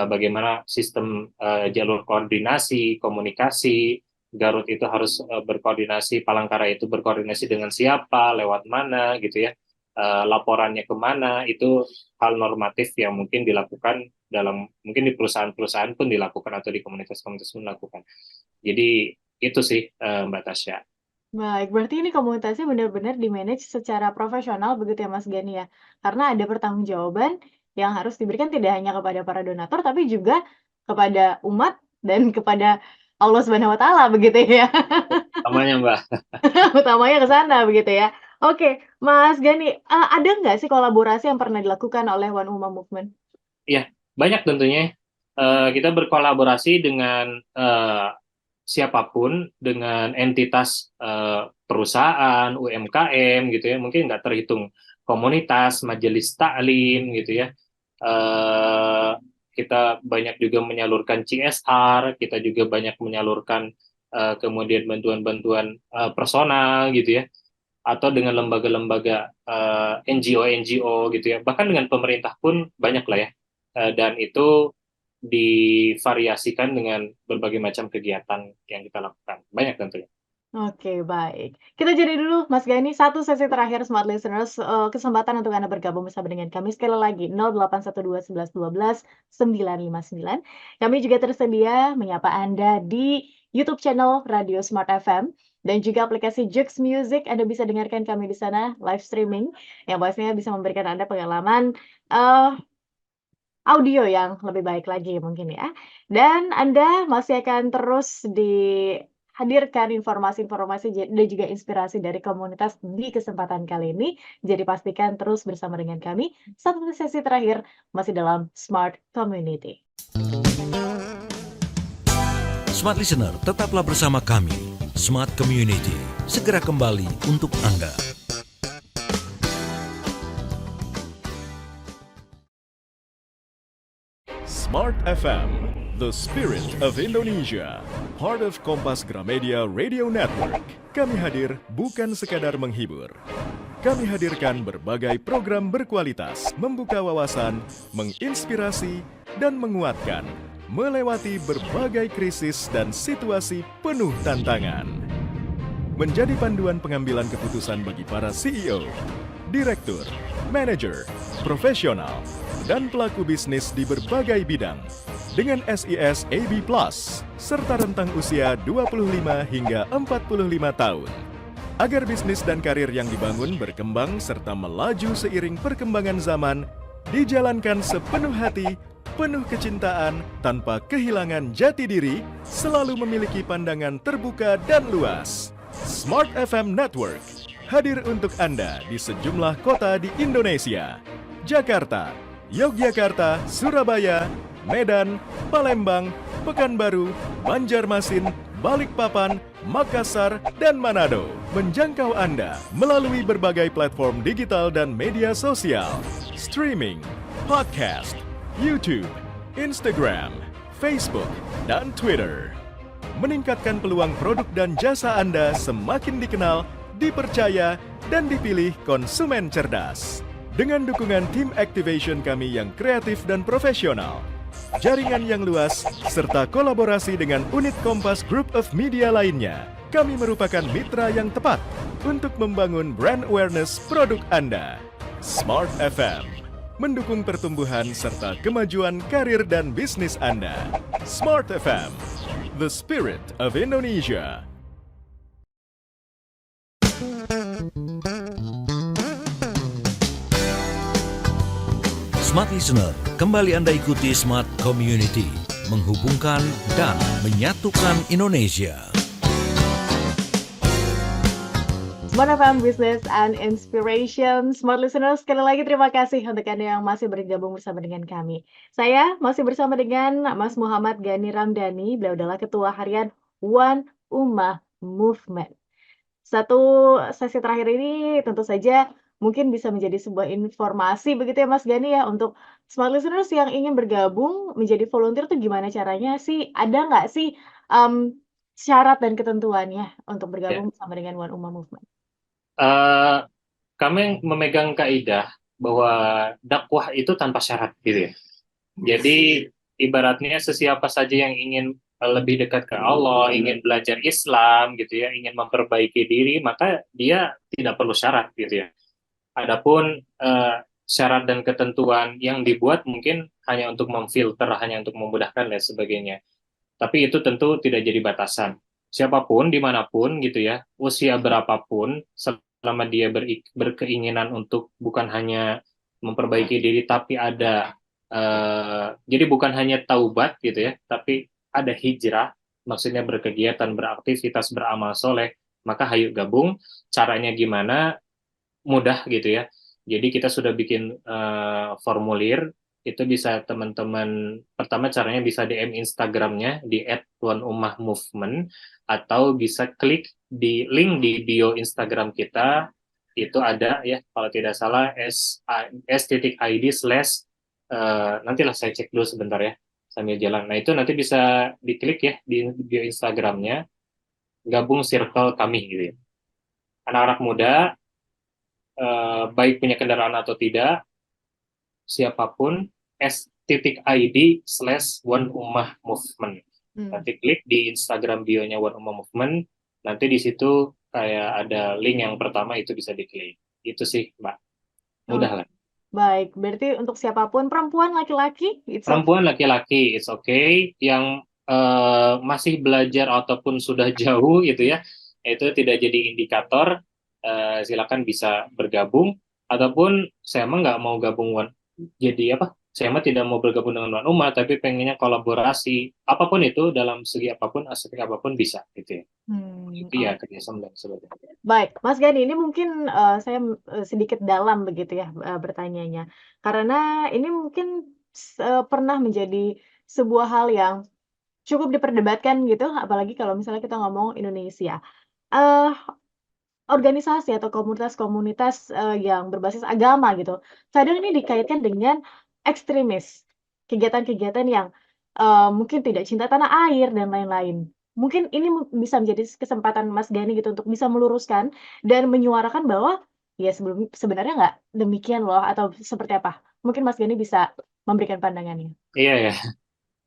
bagaimana sistem jalur koordinasi, komunikasi, Garut itu harus berkoordinasi, Palangkaraya itu berkoordinasi dengan siapa, lewat mana gitu ya, laporannya kemana, itu hal normatif yang mungkin dilakukan mungkin di perusahaan-perusahaan pun dilakukan atau di komunitas-komunitas pun dilakukan. Jadi itu sih Mbak Tasya. Baik, berarti ini komunitasnya benar-benar di-manage secara profesional begitu ya Mas Gani ya? Karena ada pertanggungjawaban yang harus diberikan tidak hanya kepada para donatur, tapi juga kepada umat dan kepada Allah Subhanahu wa Ta'ala begitu ya. Namanya Mbak. Utamanya ke sana begitu ya. Oke, Mas Gani, ada nggak sih kolaborasi yang pernah dilakukan oleh One Ummah Movement? Iya, banyak tentunya. Kita berkolaborasi dengan siapapun, dengan entitas perusahaan, UMKM gitu ya, mungkin nggak terhitung komunitas, majelis taklim gitu ya. Eh, Kita banyak juga menyalurkan CSR, kita juga banyak menyalurkan kemudian bantuan-bantuan personal gitu ya, atau dengan lembaga-lembaga NGO-NGO gitu ya, bahkan dengan pemerintah pun banyak lah ya. Dan itu divariasikan dengan berbagai macam kegiatan yang kita lakukan. Banyak tentunya. Oke, baik. Kita jadi dulu Mas Gani, satu sesi terakhir Smart Listeners, kesempatan untuk Anda bergabung bersama dengan kami sekali lagi 0812 11 12 959. Kami juga tersedia menyapa Anda di YouTube channel Radio Smart FM dan juga aplikasi Joox Music. Anda bisa dengarkan kami di sana live streaming yang pastinya bisa memberikan Anda pengalaman audio yang lebih baik lagi mungkin ya. Dan Anda masih akan terus dihadirkan informasi-informasi dan juga inspirasi dari komunitas di kesempatan kali ini. Jadi pastikan terus bersama dengan kami. Satu sesi terakhir masih dalam Smart Community. Smart Listener, tetaplah bersama kami. Smart Community, segera kembali untuk Anda. Smart FM, the spirit of Indonesia, part of Kompas Gramedia Radio Network. Kami hadir bukan sekadar menghibur. Kami hadirkan berbagai program berkualitas, membuka wawasan, menginspirasi, dan menguatkan, melewati berbagai krisis dan situasi penuh tantangan. Menjadi panduan pengambilan keputusan bagi para CEO, direktur, manajer, profesional, dan pelaku bisnis di berbagai bidang dengan SIS AB+, serta rentang usia 25 hingga 45 tahun. Agar bisnis dan karir yang dibangun berkembang serta melaju seiring perkembangan zaman, dijalankan sepenuh hati, penuh kecintaan, tanpa kehilangan jati diri, selalu memiliki pandangan terbuka dan luas. Smart FM Network hadir untuk Anda di sejumlah kota di Indonesia. Jakarta, Yogyakarta, Surabaya, Medan, Palembang, Pekanbaru, Banjarmasin, Balikpapan, Makassar, dan Manado. Menjangkau Anda melalui berbagai platform digital dan media sosial, streaming, podcast, YouTube, Instagram, Facebook, dan Twitter. Meningkatkan peluang produk dan jasa Anda semakin dikenal, dipercaya, dan dipilih konsumen cerdas. Dengan dukungan tim activation kami yang kreatif dan profesional, jaringan yang luas, serta kolaborasi dengan unit Kompas Group of Media lainnya, kami merupakan mitra yang tepat untuk membangun brand awareness produk Anda. Smart FM mendukung pertumbuhan serta kemajuan karir dan bisnis Anda. Smart FM, the spirit of Indonesia. Smart Listener, kembali Anda ikuti Smart Community, menghubungkan dan menyatukan Indonesia. Smart FM Business and Inspiration. Smart Listeners, sekali lagi terima kasih untuk Anda yang masih bergabung bersama dengan kami. Saya masih bersama dengan Mas Muhammad Gani Ramdhani. Beliau adalah Ketua Harian One Ummah Movement. Satu sesi terakhir ini tentu saja mungkin bisa menjadi sebuah informasi begitu ya Mas Gani ya, untuk Smart Listeners yang ingin bergabung menjadi volunteer tuh gimana caranya sih? Ada nggak sih syarat dan ketentuannya untuk bergabung bersama dengan One Ummah Movement? Kami memegang kaidah bahwa dakwah itu tanpa syarat gitu ya. Jadi ibaratnya sesiapa saja yang ingin lebih dekat ke Allah, ingin belajar Islam gitu ya, ingin memperbaiki diri, maka dia tidak perlu syarat gitu ya. Adapun syarat dan ketentuan yang dibuat mungkin hanya untuk memfilter, hanya untuk memudahkan dan sebagainya. Tapi itu tentu tidak jadi batasan. Siapapun, dimanapun gitu ya, usia berapapun, selama dia berkeinginan untuk bukan hanya memperbaiki diri, tapi ada, jadi bukan hanya taubat gitu ya, tapi ada hijrah, maksudnya berkegiatan, beraktivitas, beramal soleh, maka hayu gabung. Caranya gimana? Mudah gitu ya. Jadi kita sudah bikin formulir, itu bisa teman-teman, pertama caranya bisa DM Instagramnya di @oneummahmovement, atau bisa klik di link di bio Instagram kita, itu ada ya, kalau tidak salah s.id/ nantilah saya cek dulu sebentar ya, sambil jalan. Nah itu nanti bisa diklik ya di bio Instagramnya, gabung circle kami gitu ya. Anak-anak muda, baik punya kendaraan atau tidak, siapapun, s.id/oneummahmovement. Nanti klik di Instagram bio-nya One Ummah Movement, nanti di situ kayak ada link yang pertama, itu bisa diklik. Itu sih, Mbak. Mudah lah. Baik, berarti untuk siapapun, perempuan, laki-laki, perempuan, laki-laki, it's okay. Yang masih belajar ataupun sudah jauh gitu ya, itu tidak jadi indikator. Silakan bisa bergabung, ataupun saya emang nggak mau gabung jadi saya mah tidak mau bergabung dengan Tuan Umar, tapi pengennya kolaborasi apapun itu dalam segi apapun, aspek apapun bisa gitu ya. Itu ya Oh, kerjasama dan sebagainya. baik, Mas Gani, ini mungkin saya sedikit dalam begitu ya bertanyanya, karena ini mungkin pernah menjadi sebuah hal yang cukup diperdebatkan gitu, apalagi kalau misalnya kita ngomong Indonesia. Eh, Organisasi atau komunitas-komunitas, yang berbasis agama gitu, kadang ini dikaitkan dengan ekstremis, kegiatan-kegiatan yang, mungkin tidak cinta tanah air dan lain-lain. Mungkin ini bisa menjadi kesempatan Mas Gani gitu untuk bisa meluruskan dan menyuarakan bahwa, ya sebenarnya nggak demikian loh atau seperti apa? Mungkin Mas Gani bisa memberikan pandangannya. Iya ya.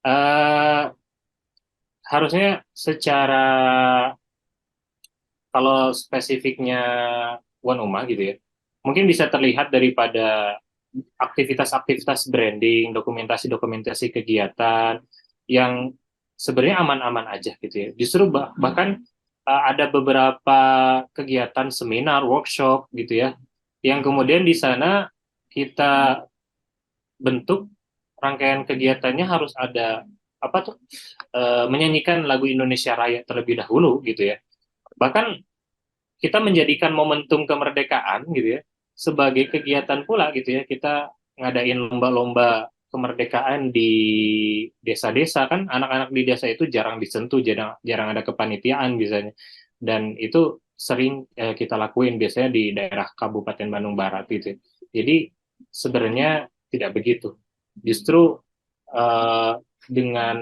Eh, Harusnya secara kalau spesifiknya Wan Umah gitu ya, mungkin bisa terlihat daripada aktivitas-aktivitas branding, dokumentasi-dokumentasi kegiatan yang sebenarnya aman-aman aja gitu ya. Justru bahkan ada beberapa kegiatan seminar, workshop gitu ya, yang kemudian di sana kita bentuk rangkaian kegiatannya harus ada apa tuh menyanyikan lagu Indonesia Raya terlebih dahulu gitu ya. Bahkan kita menjadikan momentum kemerdekaan gitu ya sebagai kegiatan pula gitu ya, kita ngadain lomba-lomba kemerdekaan di desa-desa, kan anak-anak di desa itu jarang disentuh, jarang jarang ada kepanitiaan biasanya, dan itu sering kita lakuin biasanya di daerah Kabupaten Bandung Barat gitu. Jadi sebenarnya tidak begitu, justru eh, dengan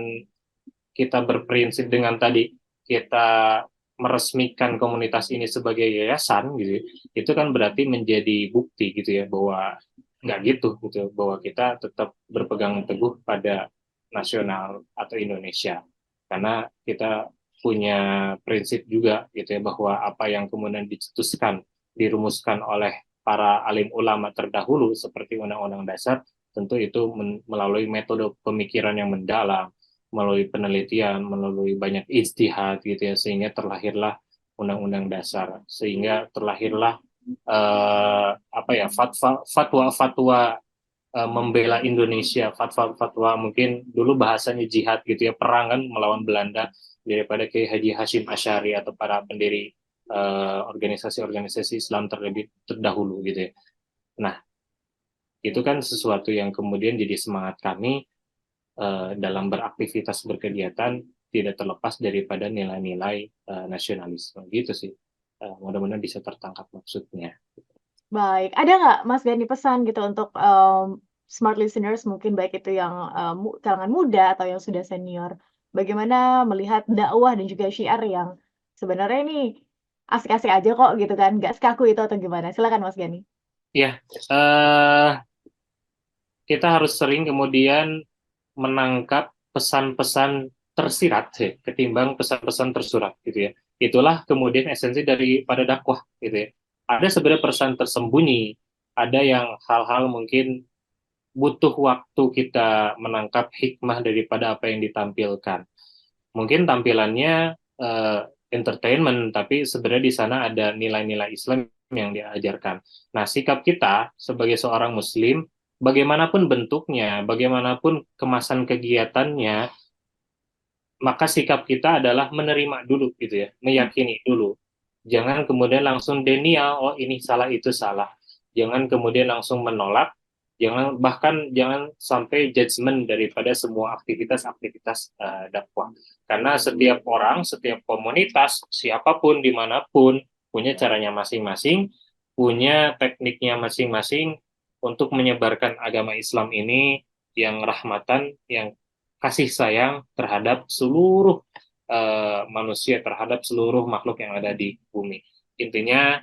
kita berprinsip dengan tadi kita meresmikan komunitas ini sebagai yayasan gitu, itu kan berarti menjadi bukti gitu ya bahwa nggak gitu bahwa kita tetap berpegang teguh pada nasional atau Indonesia, karena kita punya prinsip juga gitu ya bahwa apa yang kemudian dicetuskan dirumuskan oleh para alim ulama terdahulu seperti Undang-Undang Dasar, tentu itu melalui metode pemikiran yang mendalam, melalui penelitian, melalui banyak ijtihad gitu ya, sehingga terlahirlah Undang-Undang Dasar, sehingga terlahirlah apa ya fatwa-fatwa membela Indonesia, fatwa-fatwa mungkin dulu bahasanya jihad gitu ya, perang kan melawan Belanda, daripada Kiai Haji Hashim Asy'ari atau para pendiri organisasi-organisasi Islam terlebih terdahulu gitu ya. Nah, itu kan sesuatu yang kemudian jadi semangat kami dalam beraktivitas berkegiatan tidak terlepas daripada nilai-nilai nasionalisme gitu sih. Mudah-mudahan bisa tertangkap maksudnya. Baik, ada nggak Mas Gani pesan gitu untuk, smart listeners mungkin baik itu yang, kalangan muda atau yang sudah senior, bagaimana melihat dakwah dan juga syiar yang sebenarnya ini asik-asik aja kok gitu kan, nggak sekaku itu atau gimana? Silakan Mas Gani. Ya, kita harus sering kemudian menangkap pesan-pesan tersirat ya, ketimbang pesan-pesan tersurat gitu ya. Itulah kemudian esensi daripada dakwah gitu ya. Ada sebenarnya pesan tersembunyi, ada yang hal-hal mungkin butuh waktu kita menangkap hikmah daripada apa yang ditampilkan. Mungkin tampilannya entertainment, tapi sebenarnya di sana ada nilai-nilai Islam yang diajarkan. Nah, sikap kita sebagai seorang Muslim, bagaimanapun bentuknya, bagaimanapun kemasan kegiatannya, maka sikap kita adalah menerima dulu gitu ya, meyakini dulu. Jangan kemudian langsung denial, oh ini salah itu salah. Jangan kemudian langsung menolak, jangan sampai judgement daripada semua aktivitas-aktivitas dakwah. Karena setiap orang, setiap komunitas, siapapun dimanapun punya caranya masing-masing, punya tekniknya masing-masing untuk menyebarkan agama Islam ini yang rahmatan, yang kasih sayang terhadap seluruh manusia, terhadap seluruh makhluk yang ada di bumi. Intinya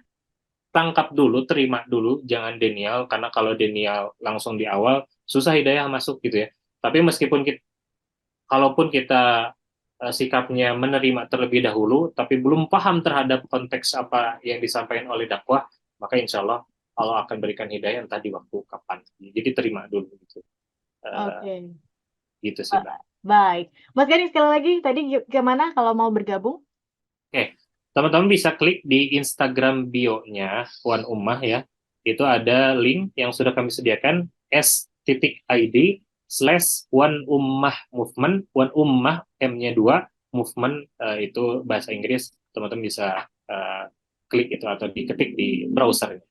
tangkap dulu, terima dulu, jangan denial, karena kalau denial langsung di awal susah hidayah masuk gitu ya. Tapi meskipun kalaupun kita sikapnya menerima terlebih dahulu, tapi belum paham terhadap konteks apa yang disampaikan oleh dakwah, maka insya Allah Allah akan berikan hidayah entah di waktu kapan. Jadi terima dulu gitu. Eh, Oke, gitu sih, Mbak. baik. Mas Gani sekali lagi tadi gimana kalau mau bergabung? Oke, teman-teman bisa klik di Instagram bio-nya Wan Ummah ya. Itu ada link yang sudah kami sediakan, smart.id/one ummah movement, one ummah M-nya 2, movement itu bahasa Inggris, teman-teman bisa klik itu atau diketik di browser.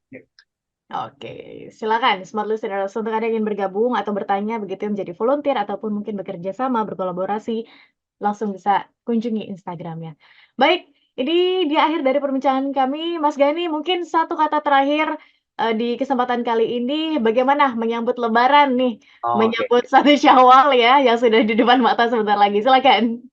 Oke, silakan Smart Listeners untuk Anda yang ingin bergabung atau bertanya begitu menjadi volunteer ataupun mungkin bekerja sama, berkolaborasi, langsung bisa kunjungi Instagramnya. Baik, ini di akhir dari perbincangan kami, Mas Gani, mungkin satu kata terakhir di kesempatan kali ini, bagaimana menyambut Lebaran nih, menyambut 1 Syawal ya, yang sudah di depan mata sebentar lagi. Silakan.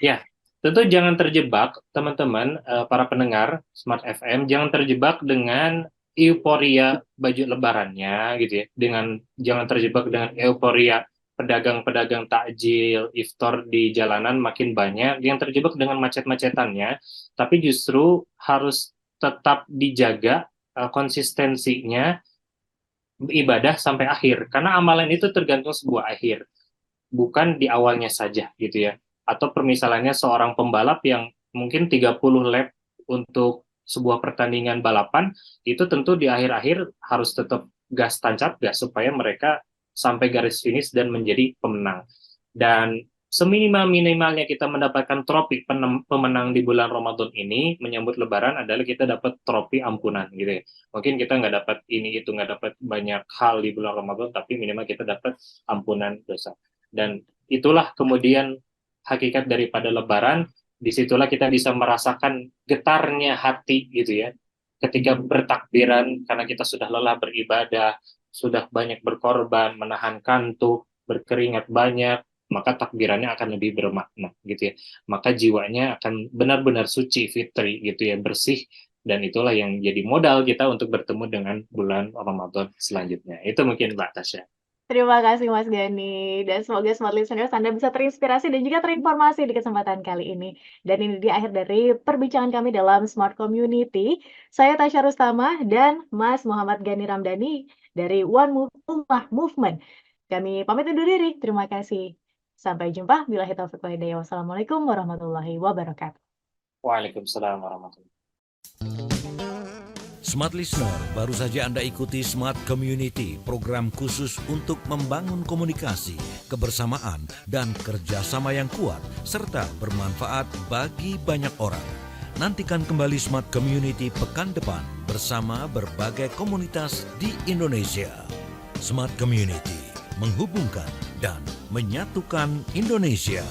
Ya, tentu jangan terjebak, teman-teman, para pendengar Smart FM, jangan terjebak dengan euforia baju lebarannya gitu ya. Jangan terjebak dengan euforia pedagang-pedagang takjil, iftar di jalanan makin banyak, jangan terjebak dengan macet-macetannya, tapi justru harus tetap dijaga konsistensinya ibadah sampai akhir, karena amalan itu tergantung sebuah akhir, bukan di awalnya saja gitu ya. Atau permisalannya seorang pembalap yang mungkin 30 lap untuk sebuah pertandingan balapan, itu tentu di akhir-akhir harus tetap gas tancap gas supaya mereka sampai garis finish dan menjadi pemenang. Dan seminimal-minimalnya kita mendapatkan trofi pemenang di bulan Ramadan ini menyambut Lebaran adalah kita dapat trofi ampunan gitu ya. Mungkin kita nggak dapat ini itu, nggak dapat banyak hal di bulan Ramadan, tapi minimal kita dapat ampunan dosa. Dan itulah kemudian hakikat daripada Lebaran. Disitulah kita bisa merasakan getarnya hati gitu ya, ketika bertakbiran karena kita sudah lelah beribadah, sudah banyak berkorban, menahan kantuk, berkeringat banyak, maka takbirannya akan lebih bermakna gitu ya. Maka jiwanya akan benar-benar suci, fitri gitu ya, bersih, dan itulah yang jadi modal kita untuk bertemu dengan bulan Ramadan selanjutnya. Itu mungkin Mbak Tasya. Terima kasih Mas Gani, dan semoga Smart Listeners Anda bisa terinspirasi dan juga terinformasi di kesempatan kali ini. Dan ini di akhir dari perbincangan kami dalam Smart Community. Saya Tasya Rustama dan Mas Muhammad Gani Ramdhani dari One Ummah Movement. Kami pamit undur diri, terima kasih. Sampai jumpa, billahi taufiq wal hidayah. Wassalamualaikum warahmatullahi wabarakatuh. Waalaikumsalam warahmatullahi wabarakatuh. Smart Listener, baru saja Anda ikuti Smart Community, program khusus untuk membangun komunikasi, kebersamaan, dan kerjasama yang kuat, serta bermanfaat bagi banyak orang. Nantikan kembali Smart Community pekan depan bersama berbagai komunitas di Indonesia. Smart Community, menghubungkan dan menyatukan Indonesia.